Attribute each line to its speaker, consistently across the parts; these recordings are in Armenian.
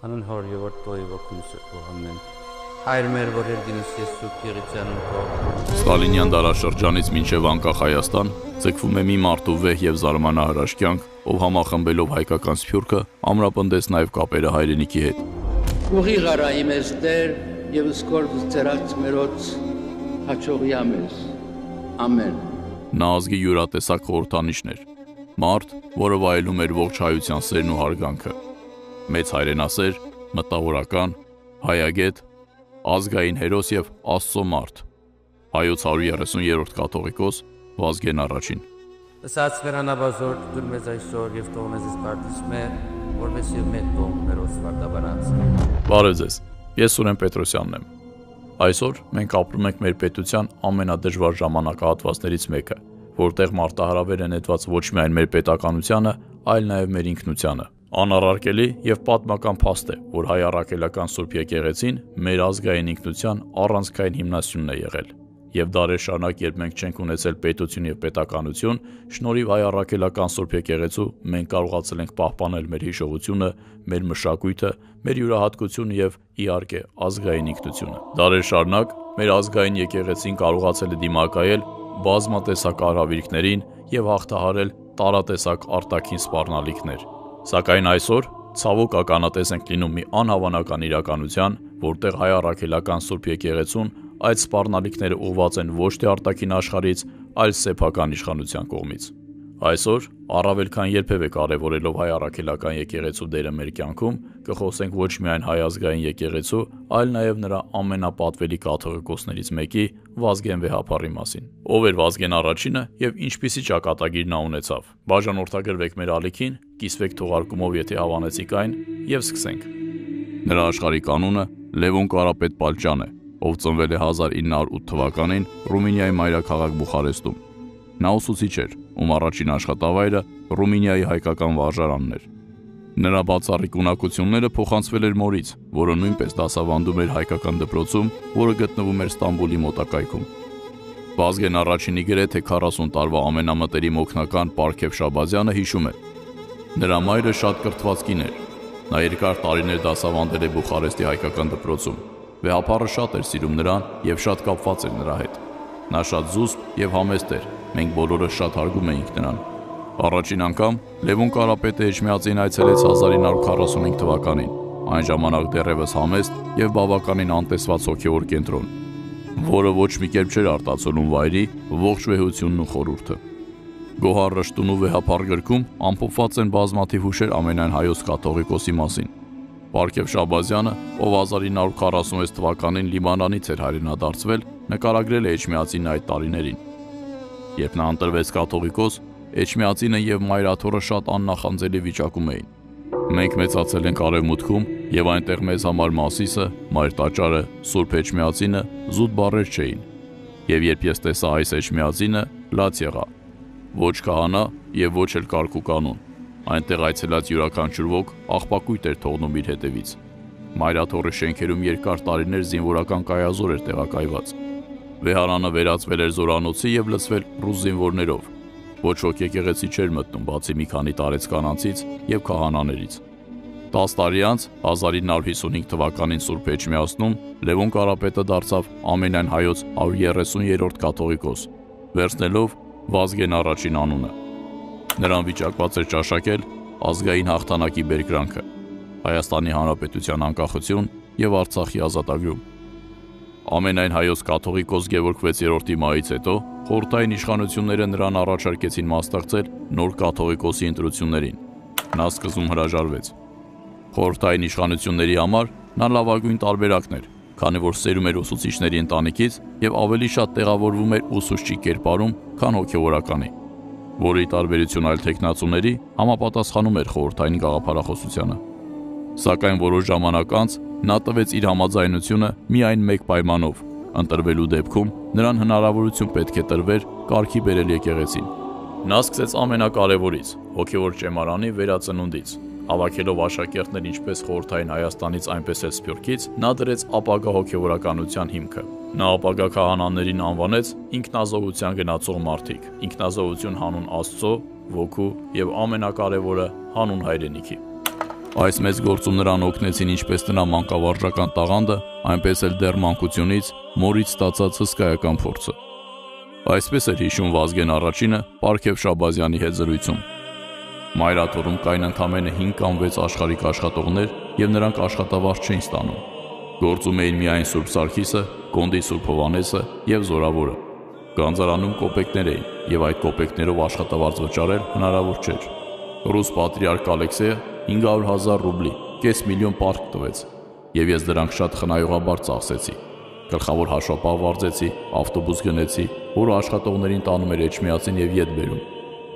Speaker 1: Անուն հոր եւ որդի ոգունս ամեն Հայր մեր որ երդինս Սուրբ Եղիցյանն քո
Speaker 2: Ստալինյան դարաշրջանից մինչև անկախ Հայաստան ձգվում է մի մարդու վեհ եւ զարմանահրաշ կյանք, ով համախմբելով հայկական սփյուռքը ամրապնդեց նաեւ կապերը հայրենիքի հետ։
Speaker 3: Ուղիղ արա իմես Տեր եւ սկորդ ծերած մերոց հաջողյա մեզ։ Ամեն։
Speaker 2: Նա ազգի յուրատեսակ խորհրդանիշներ, մարդ, որը վայելում էր ողջ հայության սերն ու հարգանքը, մեծ հայրենասեր, մտավորական, հայագետ, ազգային հերոս եւ Աստծո մարդ, հայոց 130-րդ կաթողիկոս Վազգեն առաջին։
Speaker 1: Ասած վերանաբազոր դուր մեզ այսօր եւ թող մեզ սպարտիսմե, որովհետեւ մեծ տոն մերոս վարդաբարանց։
Speaker 2: Բարև ձեզ։ Ես Սուրեն Պետրոսյանն եմ։ Այսօր մենք ապրում ենք մեր պետության ամենադժվար ժամանակահատվածներից մեկը, որտեղ մարտահրավեր է նետված ոչ միայն մեր պետականությանը, այլ նաև մեր ինքնությանը։ Անառարկելի եւ պատմական փաստ է, որ հայ առաքելական Սուրբ Եկեղեցին մեր ազգային ինքնության առանցքային հիմնասյունն է եղել։ Եվ դարեր շարունակ, երբ մենք չենք ունեցել պետություն եւ պետականություն, շնորհիվ հայ առաքելական Սուրբ Եկեղեցու մենք կարողացել ենք պահպանել մեր հիշողությունը, մեր մշակույթը, մեր յուրահատկությունը եւ իհարկե ազգային ինքնությունը։ Դարեր շարունակ մեր ազգային եկեղեցին կարողացել է դիմակայել բազմատեսակ արհավիրքներին եւ հաղթահարել տարատեսակ արտաքին սպառնալիքներ։ Սակայն այսօր ցավոք ականատես ենք լինում մի անհավանական իրականության, որտեղ հայ առաքելական Սուրբ Եկեղեցուն այդ սպառնալիքները ուղղված են ոչ թե արտաքին աշխարհից, այլ սեփական իշխանության կողմից։ Այսօր առավել քան երբևէ կարևորելով հայ առաքելական եկեղեցու դերը մեր կյանքում, կխոսենք ոչ միայն հայ ազգային եկեղեցու, այլ նաև նրա ամենապատվելի կաթողիկոսներից մեկի Վազգեն վեհափառի մասին։ Ով էր Վազգեն առաջինը եւ ինչպիսի ճակատագիր նա ունեցավ։ Բաժանորդագրվեք մեր ալիքին, կիսվեք թողարկումով, եթե հավանեցիք այն, եւ սկսենք։ Նրա աշխարհիկ անունը Լևոն Կարապետ Պալճան է, ով ծնվել է 1908 թվականին Ռումինիայի մայրաքաղաք Բուխարեստում։ Նա ուսուցիչ էր, ում առաջին աշխատավայրը Ռումինիայի հայկական վարժարանն էր։ Նրա բացառիկ ունակությունները փոխանցվել էր մորից, որը նույնպես դասավանդում էր հայկական դպրոցում, որը գտնվում էր Ստամբուլի մոտակայքում։ Վազգեն առաջինի գրեթե 40 տարվա ամենամտերիմ օգնական Պարքև Շաբազյանը հիշում է. նրա մայրը շատ կրթված կին էր։ Նա երկար տարիներ դասավանդել է Բուխարեստի հայկական դպրոցում։ Վեհափառը շատ էր սիրում նրան եւ շատ կապված էր նրա հետ։ Նա շատ զուսպ եւ համեստ էր, մենք բոլորը շատ հարգում էինք նրան։ Առաջին անգամ Լևոն Կարապետը Էջմիածին այցելեց 1945 թվականին, այն ժամանակ դեռևս համեստ եւ բավականին անտեսված հոգեոր կենտրոն, որը ոչ մի կերպ չէր արտացոլում վայրի ողջ վեհությունն ու խորհուրդը։ Գոհար Ռշտուն ու վեհափառ գրքում ամփոփված են բազմաթիվ հուշեր ամենայն հայոց կաթողիկոսի մասին։ Պարքև Շաբազյանը, ով 1946 թվականին Լիբանանից էր հայրենադարձվել, նկարագրել է Էջմիածին այդ տարիներին։ Երբ նա ընտրվեց կաթողիկոս, Էջմիածինը եւ Մայրաթորը շատ աննախանձելի վիճակում էին։ Մենք մեծացել ենք Արևմուտքում եւ այնտեղ մեզ համար Մասիսը, Մայր տաճարը, Սուրբ Էջմիածինը զուտ բառեր չէին։ Եվ երբ ես տեսա այս Էջմիածինը, լաց եղա։ Ոչ քահանա եւ ոչ էլ կարգ ու կանոն։ Այնտեղ այցելած յուրաքանչյուր ոք աղբակույտ էր թողնում իր հետևից։ Մայրաթորի շենքերում երկար տարիներ զինվորական կայազոր էր տեղակայված։ Վեհարանը վերածվել էր զորանոցի եւ լցվել ռուս զինվորներով։ Ոչ ոք եկեղեցի չէր մտնում, բացի մի քանի տարեց կանանցից եւ քահանաներից։ 10 տարի անց 1955 թվականին Սուրբ Էջմիածնում Լևոն Կարապետը դարձավ ամենայն հայոց 130-րդ կաթողիկոս, վերցնելով Վազգեն առաջին անունը։ Նրան վիճակված էր ճաշակել ազգային հաղթանակի բերկրանքը, Հայաստանի Հանրապետության անկախություն եւ Արցախի ազատագրում։ Ամենայն հայոց կաթողիկոս Գևորգ 6-րդի մահից հետո խորհրդային իշխանությունները նրան առաջարկեցին մասնակցել նոր կաթողիկոսի ընտրություններին։ Նա սկզբում հրաժարվեց։ Խորհրդային իշխանությունների համար նա լավագույն տարբերակն էր, քանի որ սերում էր ուսուցիչների ընտանիքից եւ ավելի շատ տեղավորվում էր ուսուցչի կերպարում, քան հոգեվորականի, որը ի տարբերություն այլ տեխնացուների համապատասխանում էր խորհրդային գաղափարախոսությանը։ Սակայն որոշ ժամանակ անց նա տվեց իր համաձայնությունը միայն մեկ պայմանով. ընտրվելու դեպքում նրան հնարավորություն պետք է տրվեր կարգի բերել եկեղեցին։ Նա սկսեց ամենակարևորից՝ հոգևոր ճեմարանի վերածնունդից։ Հավաքելով աշակերտներ ինչպես խորհրդային Հայաստանից, այնպես էլ Սփյուռքից, նա դրեց ապագա հոգևորականության հիմքը։ Նա ապագա քահանաներին անվանեց ինքնազոհության գնացող մարդիկ, ինքնազոհություն հանուն Աստծո, ոգու եւ ամենակարևորը հանուն հայրենիքի։ Այս մեծ գործում նրան օգնեցին ինչպես նրա մանկավարժական տաղանդը, այնպես էլ դեռ մանկությունից մորից ստացած հսկայական փորձը։ Այսպես էր հիշում Վազգեն առաջինը Պարքև Շաբազյանի հետ զրույցում։ Մայրաթորում կային ընդամենը 5 կամ 6 աշխարհիկ աշխատողներ և նրանք աշխատավարձ չէին ստանում։ Գործում էին միայն Սուրբ Սարգիսը, Կոնդի Սուրբ Հովհաննեսը և Զորավորը։ Գանձարանում կոպեկներ էին և այդ կոպեկներով աշխատավարձ վճարել հնարավոր չէր։ Ռուս պատրիարք Ալեքսեյը 500,000 ռուբլի, կես միլիոն պարկ տվեց, և ես դրանք շատ խնայողաբար ծախսեցի։ Գլխավոր հաշվապահ վարձեցի, ավտոբուս գնեցի, որը աշխատողներին տանում էր Էջմիածին և ետ բերում։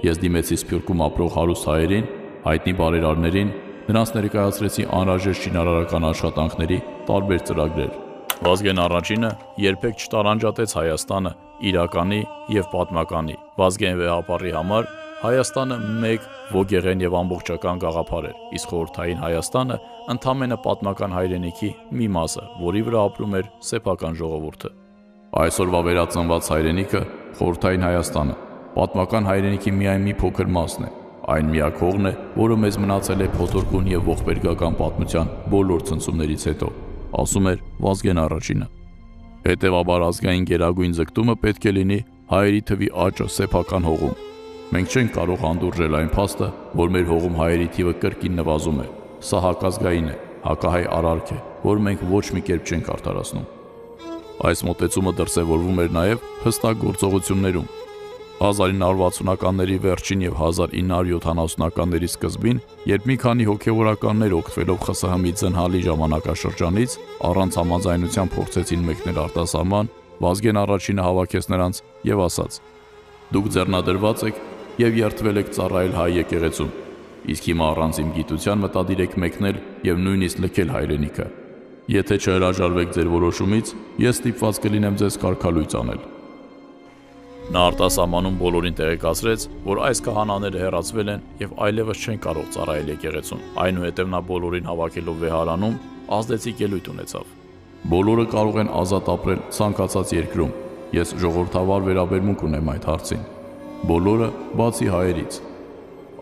Speaker 2: Ես դիմեցի Սփյուռքում ապրող հարուստ հայերին, հայտնի բարերարներին, նրանց ներկայացրեցի անհրաժեշտ շինարարական աշխատանքների տարբեր ծրագրեր։ Վազգեն առաջինը երբեք չտարանջատեց Հայաստանը իրականի և պատմականի։ Վազգեն Վեհապարի համար Հայաստանը մեկ ոգեղեն և ամբողջական գաղափար էր, իսկ խորհրդային Հայաստանը ընդամենը պատմական հայրենիքի մի մասը, որի վրա ապրում էր սեփական ժողովուրդը։ Այսօրվա վերածնված հայրենիքը խորհրդային Հայաստանը, պատմական հայրենիքի միայն մի փոքր մասն է, այն միակ հողն է, որը մեզ մնացել է փոթորկուն և ողբերգական պատմության բոլոր ցնցումներից հետո, ասում էր Վազգեն առաջինը։ Հետևաբար ազգային գերագույն ձգտումը պետք է լինի հայերի թվի աճը սեփական հողում։ Մենք չենք կարող հանդուրժել այն փաստը, որ մեր հողում հայերի թիվը կրկին նվազում է։ Սա հակազգային է, հակահայ արարք է, որ մենք ոչ մի կերպ չենք արդարացնում։ Այս մոտեցումը դրսևորվում էր նաև հստակ գործողություններում։ 1960-ականների վերջին և 1970-ականների սկզբին, երբ մի քանի հոգևորականներ օգտվելով ԽՍՀՄ-ի ձնհալի ժամանակաշրջանից առանց համաձայնության փորձեցին մեկնել արտասահման, Վազգեն առաջինը հավաքեց նրանց և ասաց. «Դուք ձեռնադրված եք և երդվել եք ծառայել հայ եկեղեցում, իսկ հիմա առանց իմ գիտության մտադիր եք մեկնել և նույնիսկ լքել հայրենիքը։ Եթե չհրաժարվեք ձեր որոշումից, ես ստիպված կլինեմ ձեզ կարգալույծ անել»։ Նա արտասահմանում բոլորին տեղեկացրեց, որ այս քահանաները հեռացվել են և այլևս չեն կարող ծառայել եկեղեցուն։ Այնուհետև նա բոլորին հավաքելով վեհարանում ազդեցիկ ելույթ ունեցավ։ Բոլորը կարող են ազատ ապրել ցանկացած երկրում։ Ես ժողովրդավար վերաբերմունք ունեմ այդ հարցին։ Բոլորը բացի հայերից։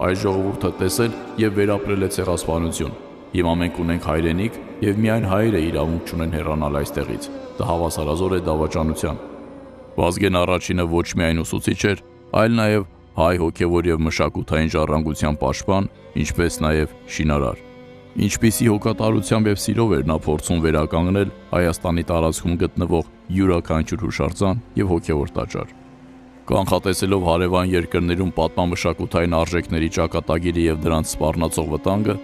Speaker 2: Այս ժողովուրդը տեսել և վերապրել է ցեղասպանություն։ Հիմա մենք ունենք հայրենիք և միայն հայերը իրավունք չունեն հեռանալ այստեղից։ Դա հավասարազոր է դավաճանության։ Վազգեն առաջինը ոչ միայն ուսուցիչ էր, այլ նաև հայ հոգևոր և մշակութային ժառանգության պաշտպան, ինչպես նաև շինարար։ Ինչպիսի հոգատարությամբ և սիրով էր նա փորձում վերականգնել Հայաստանի տարածքում գտնվող յուրաքանչյուր հուշարձան և հոգևոր տաճար։ Կանխատեսելով հարևան երկրներում պատմամշակութային արժեքների ճակատագիրը և դրանց սպառնացող վտանգը,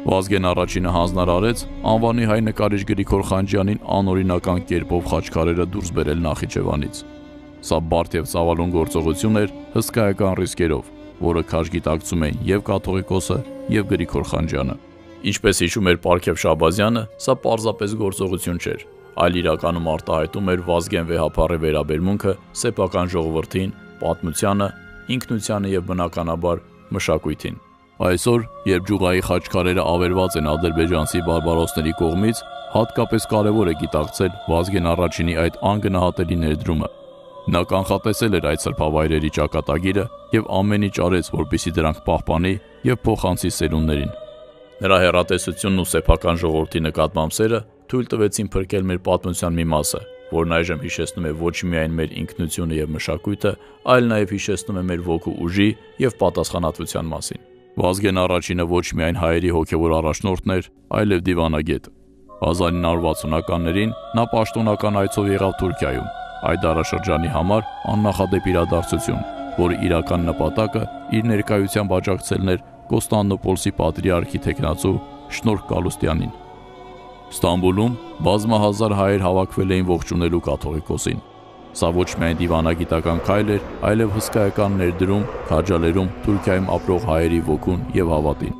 Speaker 2: Վազգեն առաջինը հանձնարարեց անվանի հայ նկարիչ Գրիգոր Խանջյանին անօրինական կերպով խաչքարերը դուրս բերել Նախիջևանից։ Սա բարդ և ծավալուն գործողություն էր հսկայական ռիսկերով, որը քաջ գիտակցում էին և կաթողիկոսը, և Գրիգոր Խանջյանը։ Ինչպես հիշում էր Պարքև Շաբազյանը, սա պարզապես գործողություն չէր, այլ իրականում արտահայտում էր Վազգեն Վեհապարի վերաբերմունքը սեփական ժողովրդին, պատմությանը, ինքնությանը և բնականաբար մշակույթին։ Այսօր, երբ ջուղայի խաչքարերը ավերված են ադրբեջանցի բարբարոսների կողմից, հատկապես կարևոր է գիտակցել Վազգեն առաջինի այդ անգնահատելի ներդրումը։ Նա կանխատեսել էր այդ սրբավայրերի ճակատագիրը և ամեն ինչ արեց, որպեսզի դրանք պահպանի և փոխանցի սերունդներին։ Նրա հեռատեսությունն ու սեփական ժողովրդի նկատմամբ սերը թույլ տվեցին փրկել մեր պատմության մի մասը, որն այժմ հիշեցնում է ոչ միայն մեր ինքնությունը և մշակույթը, այլ նաև հիշեցնում է մեր ոգու ուժի և պատասխանատվության մասին։ Վազգեն առաջինը ոչ միայն հայերի հոգևոր առաջնորդն էր, այլև դիվանագետ։ 1960-ականներին նա պաշտոնական այցով եղավ Թուրքիայում, այդ դարաշրջանի համար աննախադեպ իրադարձություն, որի իրական նպատակը իր ներկայությամբ աջակցելն էր Կոստանդնուպոլսի պատրիարքի թեկնածու Շնորհ Գալուստյանին։ Ստամբուլում բազմահազար հայեր հավաքվել էին ողջունելու կաթողիկոսին։ Սա ոչ միայն դիվանագիտական քայլ էր, այլև հսկայական ներդրում քաջալերում Թուրքիայում ապրող հայերի ոգուն և հավատին։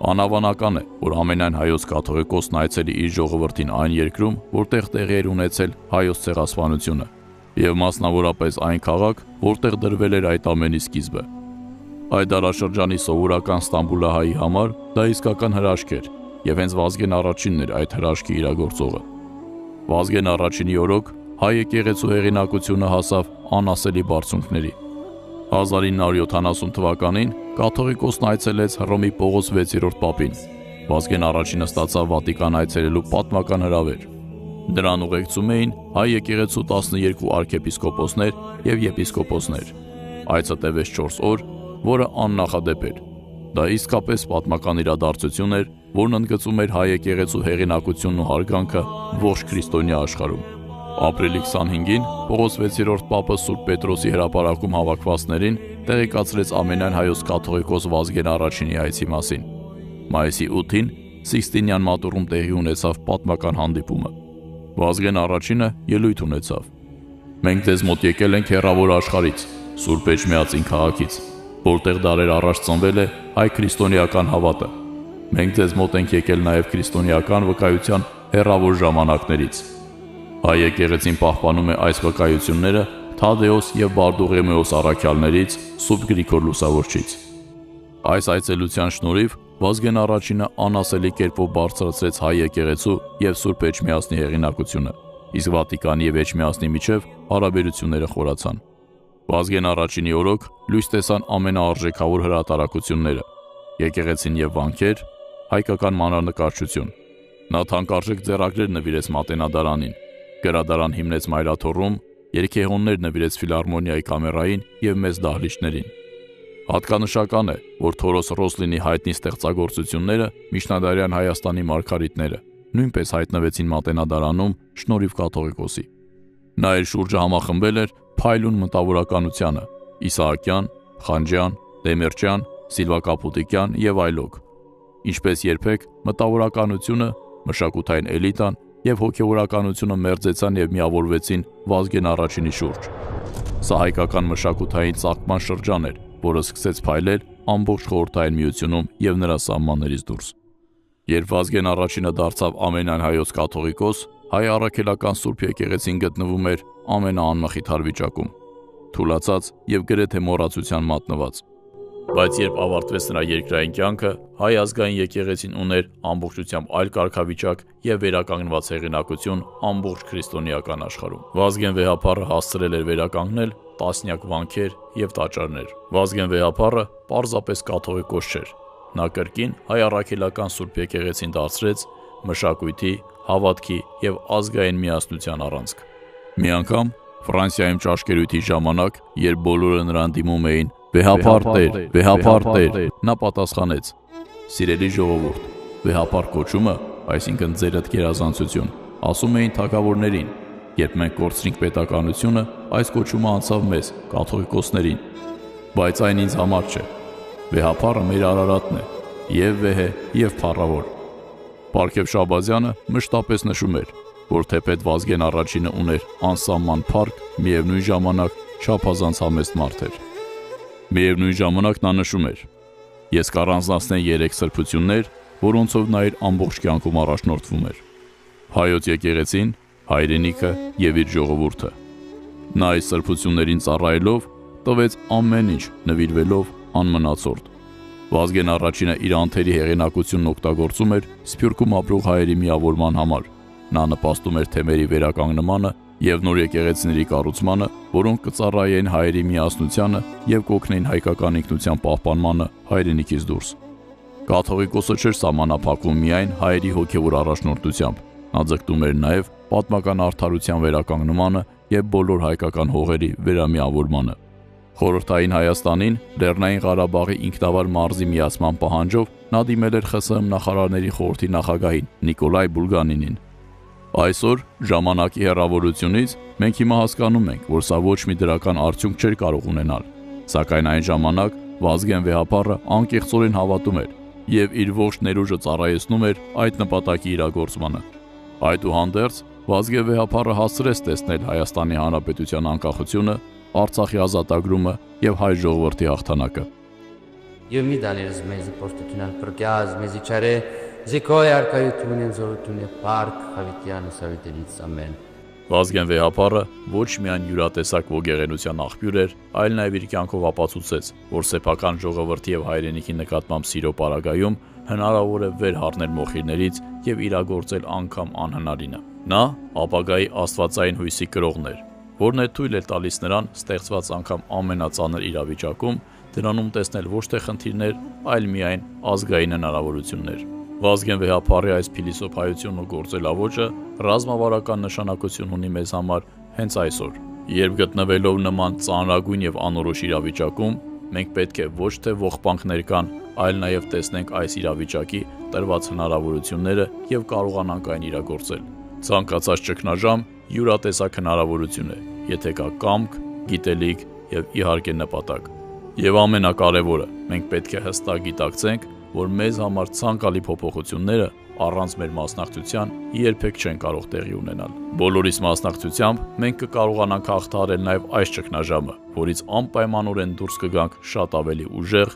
Speaker 2: Անհավանական է, որ ամենայն հայոց կաթողիկոսն այցելի իր ժողովրդին այն երկրում, որտեղ տեղի էր ունեցել հայոց ցեղասպանությունը, և մասնավորապես այն քաղաք, որտեղ դրվել էր այդ ամենի սկիզբը։ Այդ դարաշրջանի սովորական ստամբուլահայի համար դա իսկական հրաշք էր, և հենց Վազգեն առաջինն էր այդ հրաշքի իրագործողը։ Վազգեն առաջինի օրոք հայ եկեղեցու հեղինակությունը հասավ անասելի բարձունքների։ 1970 թվականին կաթողիկոսն այցելեց Հռոմի Պողոս 6-րդ պապին։ Վազգեն առաջինը ստացավ Վատիկան այցելելու պատմական հրավեր։ Դրան ուղեկցում էին հայ եկեղեցու 12 արքեպիսկոպոսներ եւ եպիսկոպոսներ։ Այցը տևեց 4 օր, որը աննախադեպ էր։ Դա իսկապես պատմական իրադարձություն էր, որն ընդգծում էր հայ եկեղեցու հեղինակությունն ու հարգանքը ողջ քրիստոնյա աշխարհում։ Ապրիլի 25-ին Պողոս 6-րդ Պապը Սուրբ Պետրոսի հրապարակում հավաքվածներին տեղեկացրեց ամենայն հայոց կաթողիկոս Վազգեն առաջինի այցի մասին։ Մայիսի 8-ին Սիքստինյան մատուռում տեղի ունեցավ պատմական հանդիպումը։ Վազգեն առաջինը ելույթ ունեցավ. «Մենք ձեզ մոտ եկել ենք հեռավոր աշխարհից, Սուրբ Էջմիածին քաղաքից, որտեղ դարեր առաջ ծնվել է հայ քրիստոնեական հավատը։ Մենք ձեզ մոտ ենք եկել նաև քրիստոնեական վկայության հեռավոր ժամանակներից։ Հայ եկեղեցին պահպանում է այս վկայությունները Թադեոս եւ Բարդուղեմեոս առաքյալներից, Սուրբ Գրիգոր Լուսավորչից»։ Այս այցելության շնորհիվ Վազգեն առաջինը անասելի կերպով բարձրացրեց հայ եկեղեցու եւ Սուրբ Էջմիածնի հեղինակությունը, իսկ Վատիկանի եւ Էջմիածնի միջև հարաբերությունները խորացան։ Վազգեն առաջինի օրոք լույս տեսան ամենաարժեքավոր հրատարակությունները՝ եկեղեցին եւ վանքեր, հայկական մանրանկարչություն։ Նա թանկարժեք ձեռագրեր նվիրեց Մատենադարանին, գրադարան հիմնեց Մայրաթոռում, երգեհոններ նվիրեց Ֆիլհարմոնիայի կամերային եւ մեծ դահլիճներին։ Հատկանշական է, որ Թորոս Ռոսլինի հայտնի ստեղծագործությունները միջնադարյան Հայաստանի մարգարիտները նույնպես հայտնվեցին Մատենադարանում շնորհիվ կաթողիկոսի։ Նա իր շուրջը համախմբել էր փայլուն մտավորականությանը՝ Իսահակյան, Խանջյան, Դեմիրճյան, Սիլվա-Կապուտիկյան եւ այլոք։ Ինչպես երբեք մտավորականությունը, մշակութային էլիտան եւ հոգեվորականությունը մերձեցան եւ միավորվեցին Վազգեն առաջինի շուրջ։ Սա հայկական մշակութային ծաղկման շրջան էր, որը սկսեց փայլել ամբողջ խորհրդային միությունում եւ նրա սահմաններից դուրս։ Երբ Վազգեն առաջինը դարձավ ամենայն հայոց կաթողիկոս, հայ առաքելական Սուրբ եկեղեցին գտնվում էր ամենաանմխիթար վիճակում, թուլացած եւ գրեթե մոռացության մատնված։ Բայց երբ ավարտվեց նրա երկրային կյանքը, հայ ազգային եկեղեցին ուներ ամբողջությամբ այլ կարգավիճակ եւ վերականգնված հեղինակություն ամբողջ քրիստոնեական աշխարհում։ Վազգեն վեհապարը հասցրել էր վերականգնել տասնյակ վանքեր եւ տաճարներ։ Վազգեն վեհապարը պարզապես կաթողիկոս չէր։ Նա կրկին հայ առաքելական Սուրբ եկեղեցին դարձրեց մշակույթի, հավատքի եւ ազգային միասնության առանցք։ Մի անգամ Ֆրանսիայում ճաշկերույթի ժամանակ, երբ բոլորը նրան դիմում էին «Վեհապար Տեր, վեհապար Տեր», նա պատասխանեց. «Սիրելի ժողովուրդ, վեհապար կոչումը, այսինքն ձերդ գերազանցություն, ասում էին թագավորներին, երբ մենք կորցրինք պետականությունը, այս կոչումը անցավ մեզ, կաթողիկոսներին, բայց այն ինձ համար չէ։ Վեհապարը մեր Արարատն է, եւ վեհ է, եւ փառավոր»։ Պարքև Շաբազյանը մշտապես նշում էր, որ թեպետ Վազգեն առաջինը ուներ անսահման փառք, միևնույն ժամանակ չափազանց համեստ մարդ էր։ Միևնույն ժամանակ նա նշում էր. «Ես կառանձնացնեմ 3 սրբություններ, որոնցով նա իր ամբողջ կյանքում առաջնորդվում էր. հայոց եկեղեցին, հայրենիքը եւ իր ժողովուրդը։ Նա այս սրբություններին ծառայելով տվեց ամեն ինչ, նվիրվելով անմնացորդ։ Վազգեն առաջինը իր անթերի հեղինակությունն օգտագործում էր Սփյուռքում ապրող հայերի միավորման համար։ Նա նպաստում էր թեմերի վերականգնմանը եւ նոր եկեղեցիների կառուցմանը, որոնք կծառայեին հայերի միասնությանը եւ կօգնեին հայկական ինքնության պահպանմանը հայրենիքից դուրս։ Կաթողիկոսը չէր սահմանափակվում միայն հայերի հոգեվոր առաջնորդությամբ։ Նա ձգտում էր նաեւ պատմական արդարության վերականգնմանը եւ բոլոր հայկական հողերի վերամիավորմանը։ Խորհրդային Հայաստանին Լեռնային Ղարաբաղի ինքնավար մարզի միացման պահանջով նա դիմել էր ԽՍՀՄ նախարարների խորհրդի նախագահին Նիկոլայ Բուլգանինին։ Այսօր ժամանակի հեռավորությունից մենք հիմա հասկանում ենք, որ սա ոչ մի դրական արդյունք չէր կարող ունենալ, սակայն այն ժամանակ Վազգեն վեհապարը անկեղծորեն հավատում էր եւ իր ողջ ներուժը ծառայեցնում էր այդ նպատակի իրագործմանը։ Այդուհանդերձ Վազգեն վեհապարը հասցրեց տեսնել Հայաստանի Հանրապետության անկախությունը, Արցախի ազատագրումը եւ հայ ժողովրդի հաղթանակը։
Speaker 1: Եվ մի դաներս մեզի պոստությունալ պրկյազ, մեզի չարե, զիկոյ արկայություն են զորություն է պարկ, խավիտյանը սավիտելից ամեն։
Speaker 2: Վազգեն վեհապարը ոչ միայն յուրատեսակ ոգեղենության աղբյուր էր, այլ նաև իր կյանքով ապացուցեց, որ սեփական ժողովրդի եւ հայրենիքի նկատմամբ սիրո պարագայում հնարավոր է վեր հառնել մոխիրներից եւ իրագործել անգամ անհնարինը։ Նա ապագայի աստվածային հույսի կրողն էր, որն է թույլ է տալիս նրան ստեղծված անգամ ամենածանր իրավիճակում դրանում տեսնել ոչ թե խնդիրներ, այլ միայն ազգային հնարավորություններ։ Վազգեն Վեհափառի այս փիլիսոփայությունն ու գործելավոճը ռազմավարական նշանակություն ունի մեզ համար հենց այսօր, երբ գտնվելով նման ծանրագույն եւ անորոշ իրավիճակում, մենք պետք է ոչ թե ողբանք ներկան, այլ նաեւ տեսնենք այս իրավիճակի տրված հնարավորությունները եւ կարողանանք այն իրագործել։ Ցանկացած ճգնաժամ յուրատեսակ հնարավորություն է, եթե կա կամք, գիտելիք եւ իհարկե նպատակ։ Եվ ամենակարևորը, մենք պետք է հստակ գիտակցենք, որ մեզ համար ցանկալի փոփոխությունները առանց մեր մասնակցության երբեք չեն կարող տեղի ունենալ։ Բոլորիս մասնակցությամբ մենք կկարողանանք հաղթահարել նաև այս ճգնաժամը, որից անպայմանորեն դուրս կգանք շատ ավելի ուժեղ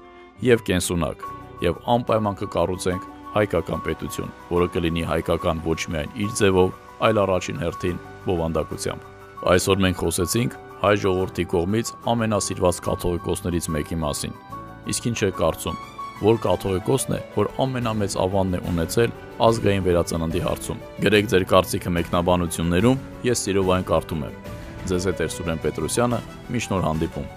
Speaker 2: եւ կենսունակ, եւ անպայման կկառուցենք հայկական պետություն, որը կլինի հայկական ոչ միայն իր ձևով, այլ առաջին հերթին բովանդակությամբ։ Այսօր մենք խոսեցինք հայ ժողովրդի կողմից ամենասիրված կաթողիկոսներից մեկի մասին։ Իսկ ինչ է կարծում, որ կաթողիկոսն է, որ ամենամեծ ավանդն է ունեցել ազգային վերածննդի հարցում։ Գրեք ձեր կարծիքը մեկնաբանություններում, ես սիրով այն կարդում եմ։ Ձեզ հետ է Սուրեն Պետրոսյանը, մինչ նոր հանդիպում։